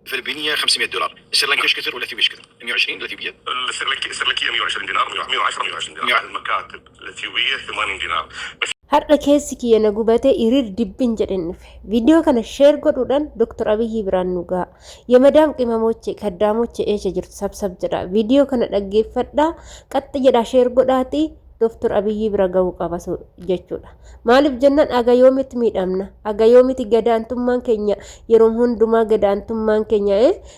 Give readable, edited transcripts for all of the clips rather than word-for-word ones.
الفلبينيه $500. السريلانكي ايش كثر ولا الاثيوبي ايش كثر؟ 120 الاثيوبيه؟ السريلانكيه $120 110 $120 المكاتب الاثيوبيه $80 بس. Har'a keessi kiyya na gubatee hiriir dibbiin jedhan dhufe. Viidiyoo kana sheer godhuudhaan Dr. Abiyyi biraan nu ga'a. Yamadaam qimamoche kaddaamoche eesha jirtu sabsab jedha. Viidiyoo kana dhaggeeffadhaa qaxxa jedhaa sheer godhaatii Dr. Abiyyi bira ga'uu qaba jechuudha. Maaliif jennaan agayoomitti miidhamna. Agayoomitti gadaantummaan keenya yeroo hundumaa gadaantummaan keenya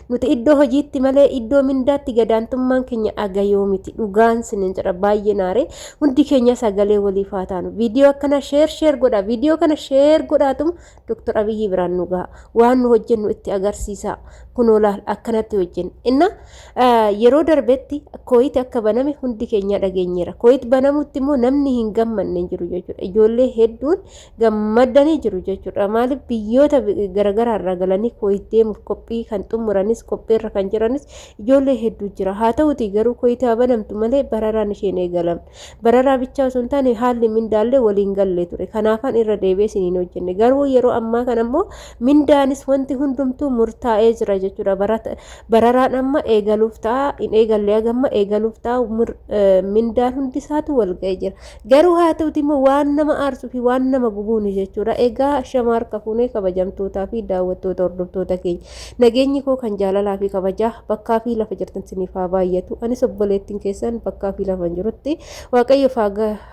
nuti iddoo hojiitti malee iddoo mindaatti gadaantummaan keenya agayoomitti dhugaan sinin jedha baay'ee naare hundi keenya sagalee waliif haa taanu. Viidiyoo akkana sheer godha. Viidiyoo kana sheer godhaatum Dr. Abiyyi biraan nu ga'a. Waan nu hojjennu itti agarsiisa. Kunoo laal akkanatti hojjenna. Inna yeroo darbetti kooyiti akka baname hundi keenya dhageenyeera. Kooyiti banamutti immoo namni hin gammanne jiru jechuudha. Ijoollee hedduun gammadanii jiru jechuudha. Maaliif biyyoota garaagaraa irraa galanii kooyiti deemuuf qophii kan xumuranis qophiirra kan jiranis ijoollee hedduu jira. Haa ta'uti garuu kooyiti banamtu malee bararaan isheen eegalamne. Bararaa bichaa osoo hin taane haalli mindaallee waliin gallee ture. Kanaafan irra deebi'ee isiniin hojjenne. Garuu yeroo ammaa kana immoo mindaanis wanti hundumtuu murtaa'ee jira jechuudha. Bararaan amma eegaluuf ta'a hin eegallee agamma eegaluuf ta'a mindaan hundi isaatu wal ga'ee jira. Garuu haa ta'uti immoo waan nama aarsuu fi waan nama gubuuni jechuudha. Egaa shama harka fuunee kabajamtootaa fi daawwattoota hordoftoota keenya nageenyi koo kan jaalalaa fi kabajaa bakkaa fi lafa jirtan siniif haa baay'atu. Anis obboleettiin keessan bakkaa fi lafa jirutti waaqayyo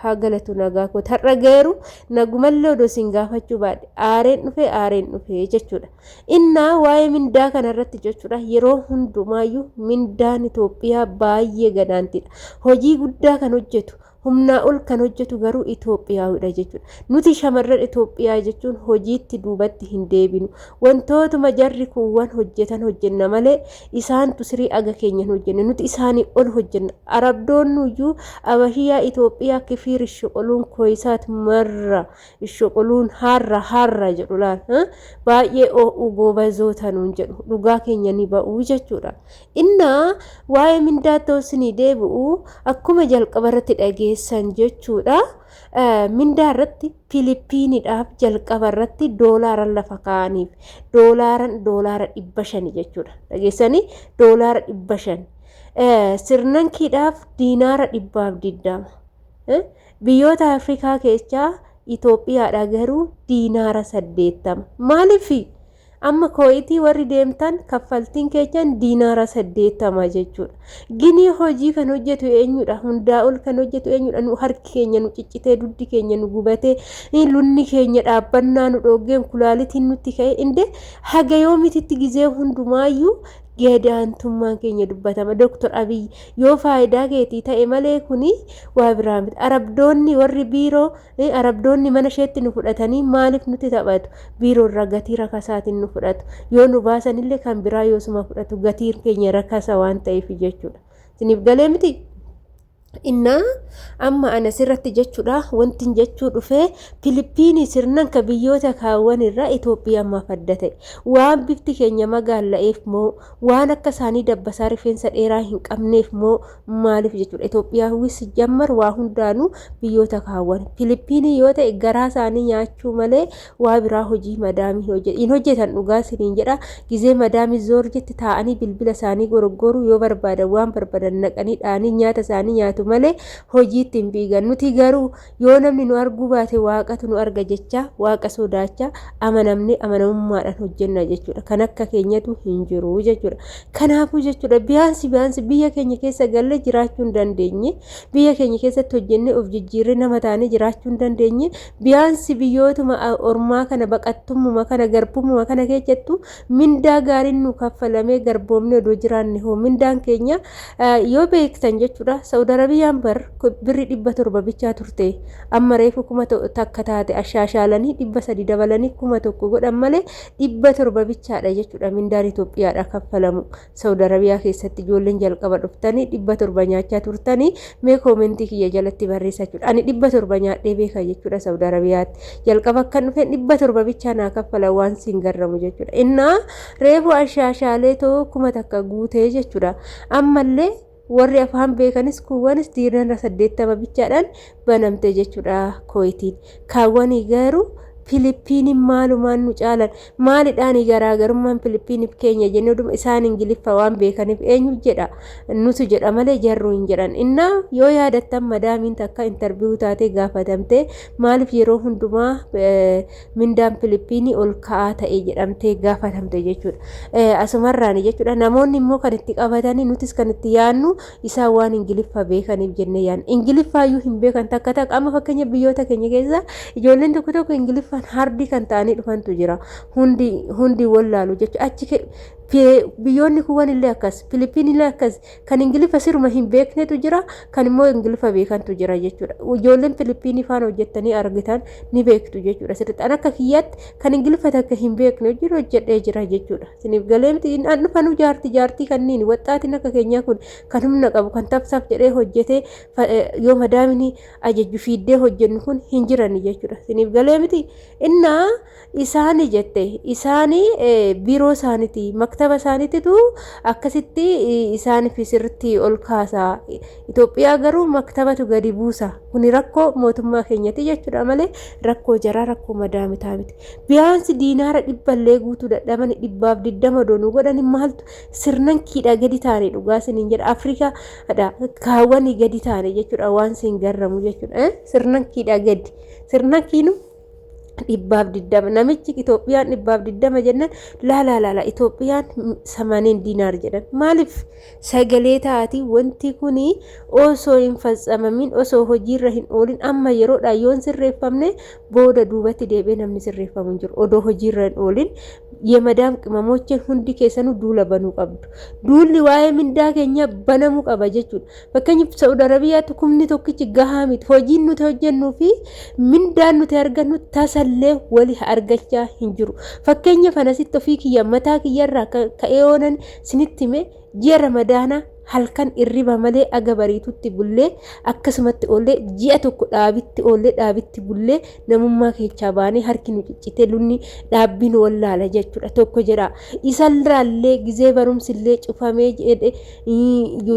haa galatu nagaa koo har'a geeru nagumallee odoo sin gaafachuu baadhe aareen dhufe jechuudha. Innaa waa'ee mindaa kanarratti jechuudha yeroo hundumaayyuu mindaan Itoophiyaa baay'ee gadaantidha. Hojii guddaa kan hojjetu humnaa ol kan hojjetu garuu Itoophiyaawidha jechuudha. Nuti shamarran Itoophiyaa jechuun hojiitti duubatti hin deebinu. Wantootuma jarri kuuwwan hojjenna malee isaantu sirii aga keenyan hojjenne nuti isaanii ol hojjenna. Arabdoonnuyyuu abashiyaa Itoophiyaa kifiir ishoqoluun koyisaat marra ishoqoluun harra jedhu laal baay'ee oo'uu goobazoota nuun jedhu dhugaa keenya ni ba'uu jechuudha. Innaa waa'ee mindaa toosni deebi'u akkuma jalqabarratti dhageessan jechuudha. Mindaa irratti Filipiiniidhaaf jalqaba irratti doolaara lafa kaa'aniif doolaara 500 jechuudha. Dhageessanii doolaara 500 sirnankiidhaaf diinaara 120 biyyoota Afrikaa keessaa Itoophiyaadha garuu diinaara 80 maaliifi amma kooyitii warri deemtan kaffaltiin keenyan diinaara 80 jechuudha. Ginii hojii kan hojjetu eenyudha? Hundaa ol kan hojjetu eenyudha? Nu harki keenya nu ciccitee duddi keenya nu gubatee lunni keenya dhaabbannaa nu dhoggeen kulaalitiin nutti ka'e inde haga yoomititti gizee hundumaayyuu gadaantummaan keenya dubbatama. Dr. Abiyyi yoo faayidaa keetii ta'e malee kuni waa biraa miti. Arabdoonni warri biiroo arabdoonni mana isheetti nu fudhatanii maaliif nuti taphatu? Biiroo irraa gatii rakasaatiin nu fudhatu. Yoo nu baasanillee kan biraa yoosuma fudhatu gatiin keenya rakasa waan ta'eef jechuudha. Isiniif galee miti? Innaa amma ana sirratti jechuudha wanti jechuu dhufee Filipiinii sirnan ka biyyoota kaawwan irraa Itoophiyaa mafadda ta'e waan bifti keenya magaala'eef moo waan akka isaanii dabbasaa rifeensa dheeraa hin qabneef moo maaliif jechuudha. Itoophiyaa wis jammar waa hundaanuu biyyoota kaawwan Filipiinii yoo ta'e garaa isaanii nyaachuu malee waa biraa hojii madaamii hin hojjetan dhugaa siniin jedha. Gizee madaamii zoor jetti taa'anii bilbila isaanii goroggoru yoo barbaadan waan barbaadan naqanii dhaanii nyaata isaanii nyaatu malee hojiitti hin biigan. Nuti garuu yoo namni nu arguu baate waaqatu nu arga jecha waaqa sodaachaa amanamummaadhaan hojjenna jechuudha. Kan akka keenyatu hin jiru jechuudha. Kanaafuu jechuudha biyaansi biyya keenya keessa galle jiraachuu hin dandeenye. Biyya keenya keessatti hojjenne of jijjiirree nama taanee jiraachuu hin dandeenye. Biyaansi biyyootuma ormaa kana baqattummaa kana garbummaa kana keessattuu mindaa gaariin nu kaffalamee garboomne odoo jiraanne hoo mindaan keenya yoo beektan jechuudha. Saudi Arabiyaan birri 700 bichaa turte amma reefu 1000 takka taate ashaashaalanii 300 dabalanii 1000 godhan malee 700 bichaadha jechuudha. Mindaan Itoophiyaadha kaffalamu Saudi Arabiyaa keessatti ijoolleen jalqaba dhuftanii 700 nyaachaa turtanii mee koomentii kiyya jalatti barreessaa jechuudha. Ani 700 nyaadhee beeka jechuudha Saudi Arabiyaatti jalqaba akkan dhufe 700 bichaa naa kaffala waan siin garramu jechuudha. Innaa reefu ashaashaalee too 1000 takka guutee jechuudha. Ammallee warri afaan beekanis kuwwanis diinaara 80 bichaadhaan banamte jechuudha kooyitiin. Kaawwanii garuu Filipiiniin maalumaan nu caalan maalidhaan garaagarummaan Filipiiniif keenya jennee isaan Ingiliffa waan beekaniif eenyu jedha nutu jedha malee jarru hin jedhan. Innaa yoo yaadattan madaamiin takka interviyuu taatee gaafatamtee maaliif yeroo hundumaa mindaan Filipiinii ol ka'aa ta'e jedhamtee gaafatamte jechuudha. Asumarraan jechuudha namoonni immoo kan itti qabatanii nutis kan itti yaannu isaan waan Ingiliffa beekaniif jennee yaanna. Ingiliffaayyuu hin beekan takka takka amma fakkeenya biyyoota keenya keessa ijoolleen tokko Ingiliffaan hardii kan ta'anii dhufantu jira. Hundi wallaalu jechuudha. Achi biyyoonni kuwwan illee akkas Filipiin illee akkas kan Ingiliffa siruma hin beeknetu jira kan immoo Ingiliffa beekantu jira jechuudha. Ijoolleen Filipiinii faana hojjettanii argitan ni beektu jechuudha. Sirriitti akka kiyyaatti kan Ingiliffa takka hin beekne hojii hojjedhee jira jechuudha. Siniif galee miti an dhufanu jaartii kanniin waxxaatiin akka keenyaa kun kan humna qabu kan tabsaaf jedhee hojjetee yoo madaamini ajajju fiiddee hojjennu kun hin jiran jechuudha. Siniif galee miti innaa isaanii jette isaanii biiroo isaaniiti maktaba isaaniititu akkasitti isaaniif sirriitti ol kaasaa. Itoophiyaa garuu maktabatu gadi buusa. Kuni rakkoo mootummaa keenyati jechuudha malee rakkoo jaraa rakkoo madaamitaa miti. Biyaansi diinaara 100 guutuu dadhaban 120 doonuu godhan maaltu sirnan kiidha gadi taane dhugaa siniin jedha. Afrikaa kaawwanii gadi taane jechuudha waan siin garramu jechuudha. Sirnan kiidha gadi sirnan kiinu 120 namichi Itoophiyaan 120 jennan laala Itoophiyaan 80 diinaar jedhan maaliif sagalee taati wanti kuni osoo hin faccamamin osoo hojiirra hin oolin amma yeroodha yoon sirreeffamne booda duubatti deebi'ee namni sirreeffamu hin jiru odoo hojiirra hin oolin የመዳም ቅመሞች ሁንዲ keessanu duula banuu qabdu duulli waa'ee mindaa keenya banamuu qaba jechuudha. Fakkeenyaaf Saudi Arabiyaatti kumni tokkichi gahaa miti hojiin nuti hojjennuu fi mindaan nuti argannu tasallee wali argachaa hin jiru. Fakkeenyaaf anasitti ofii kiyya mataa kiyyarraa ka'ee oonan sinitti hime ji'a Ramadaanaa halkan irriba malee aga bariitutti bullee akkasumatti ollee ji'a tokko dhaabitti bullee namummaa keechaa baanee harki nu ciccitee lunni dhaabbiin wallaala jechuudha. Tokko jedha isarraallee gizee barumsillee cufamee jedhe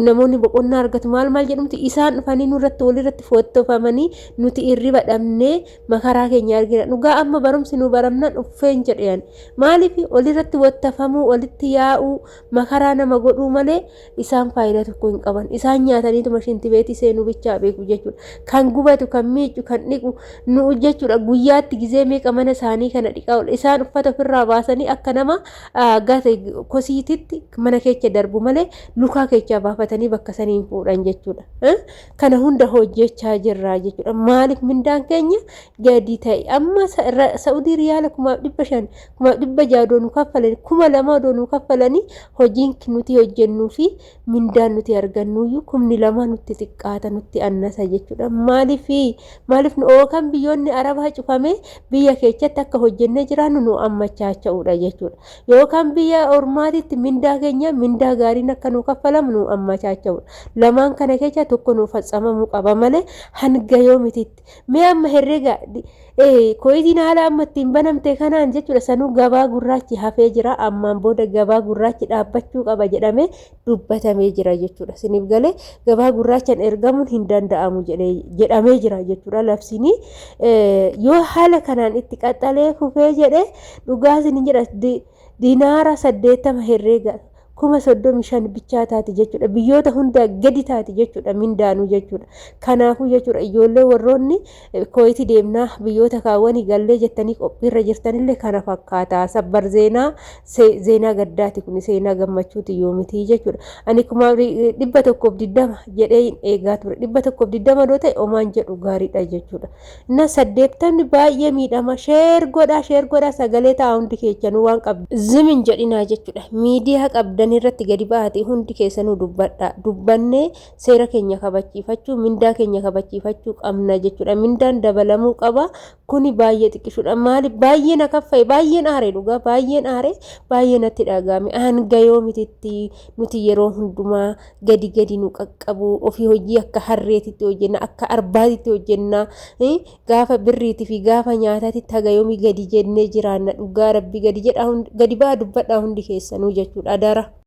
namoonni boqonnaa argatu maal jedhumti isaan dhufanii nurratti walirratti fottofamanii nuti irriba dhabnee makaraa keenya argina. Dhugaa amma barumsi nu baramnaan uffeen jedhan maaliif walirratti wottafamuu walitti yaa'uu makaraa nama godhuu malee isaan faayidaa tokko hin qaban. Isaan nyaataniitu mashiinti beetii seenuu bichaa beeku jechuudha. Kan gubatu kan miicu kan dhiqu nu jechuudha. Guyyaatti gizee meeqa mana isaanii kana dhiqaa isaan uffata ofirraa baasanii akka nama gata kosiititti mana keessa darbu malee lukaa keessa baafatanii bakka saniin fuudhan jechuudha. Kana hunda hojjechaa jirra jechuudha. Maaliif mindaan keenya gadi ta'e amma Saudi Riyaala 500 600 doonuu kaffalanii 2000 doonuu kaffalanii hojiin nuti hojjennuu fi mindaan nuti argannuyyuu 2,000 nutti xiqqaata nutti annasa jechuudha. Maaliif nu ookan biyyoonni Arabaa cufame biyya keessatti akka hojjennee jiraannu nu ammachaacha'uudha jechuudha. Yookaan biyya ormaatitti mindaa keenya mindaa gaariin akka nu kaffalamu nu ammachaacha'uudha. Lamaan kana keessa tokko nu faccamamuu qaba malee hanga yoomititti. Mee amma herrega koyitiin haala amma ittiin banamte kanaan jechuudha sanuu gabaa gurraachi hafee jira ammaan booda gabaa gurraachi dhaabbachuu qaba jedhamee dubbatamee jira jechuudha. Siniif galee gabaa gurraachaan ergamuun hin danda'amu jedhamee jira jechuudha. Labsiin yoo haala kanaan itti qaxxalee fufee jedhe dhugaa sinin jedha diinaara 80 herreega 35,000 bichaa taati jechuudha. Biyyoota hunda gadi taati jechuudha mindaanuu jechuudha. Kanaafuu jechuudha ijoollee warroonni koyitii deemnaa biyyoota kaawwanii gallee jettanii qophiirra jirtanillee kana fakkaata. Sabbar zeenaa gaddaati kun seenaa gammachuuti yoomiti jechuudha. Ani 120 jedhee hin eegaa ture. 120 doo ta'e omaan jedhu gaariidha jechuudha. Inna 80 baay'ee miidhama sheer godhaa sagalee ta'a hundi keessanuu waan qabdu zimin jedhinaa jechuudha. Miidiyaa qabdan irratti gadi baate hundi keessanuu dubbannee seera keenya kabachiifachuu mindaa keenya kabachiifachuu qabna jechuudha. Mindaan dabalamuu qaba. Kuni baay'ee xiqqishuudha. Maaliif baay'ee na kaffa'e baay'een aare dhugaa baay'ee natti dhagahame hanga yoomititti nuti yeroo hundumaa gadi nu qaqqabu ofii hojii akka harreetitti hojjenna akka arbaatitti hojjenna gaafa birriitii fi gaafa nyaataatti haga yoomii gadi jennee jiraanna dhugaa rabbi gadi baa dubbadhaa hundi keessanuu jechuudha. Adara